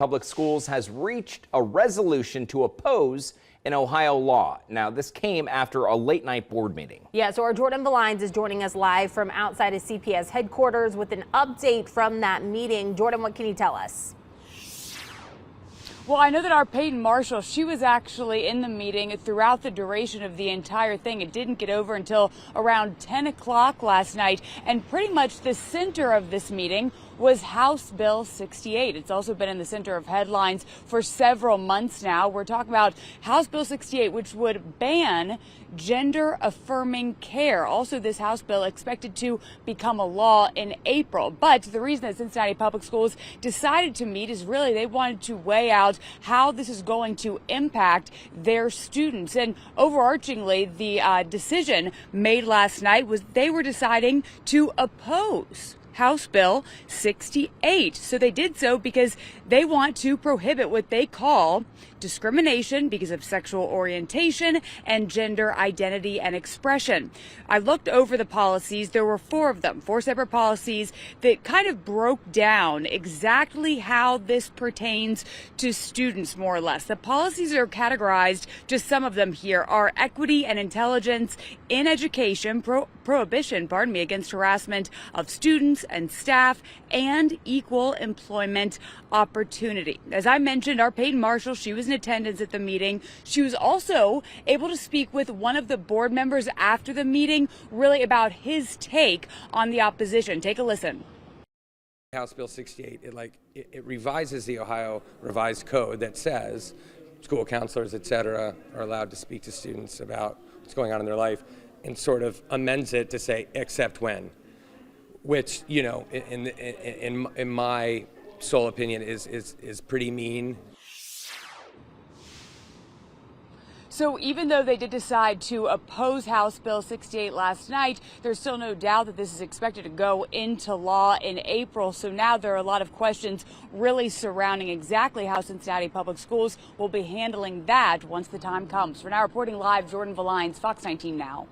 Public Schools has reached a resolution to oppose an Ohio law. Now, this came after a late-night board meeting. Yeah, so our Jordan Valines is joining us live from outside of CPS headquarters with an update from that meeting. Jordan, what can you tell us? Well, I know that our Peyton Marshall, she was actually in the meeting throughout the duration of the entire thing. It didn't get over until around 10 o'clock last night. And pretty much the center of this meeting was House Bill 68. It's also been in the center of headlines for several months now. We're talking about House Bill 68, which would ban gender affirming care. Also, this House bill expected to become a law in April. But the reason that Cincinnati Public Schools decided to meet is really they wanted to weigh out how this is going to impact their students. And overarchingly, the decision made last night was they were deciding to oppose House Bill 68. So they did so because they want to prohibit what they call discrimination because of sexual orientation and gender identity and expression. I looked over the policies. There were four of them, four separate policies that kind of broke down exactly how this pertains to students, more or less. The policies are categorized, just some of them here are equity and intelligence in education, prohibition, against harassment of students and staff, and equal employment opportunity. As I mentioned, our Peyton Marshall, she was in attendance at the meeting. She was also able to speak with one of the board members after the meeting, really about his take on the opposition. Take a listen. House Bill 68, it revises the Ohio Revised Code that says school counselors, et cetera, are allowed to speak to students about what's going on in their life, and sort of amends it to say except when, which, you know, in my sole opinion is pretty mean. So even though they did decide to oppose House Bill 68 last night, there's still no doubt that this is expected to go into law in April. So now there are a lot of questions really surrounding exactly how Cincinnati Public Schools will be handling that once the time comes. For now, reporting live, Jordan Valines, Fox 19 Now.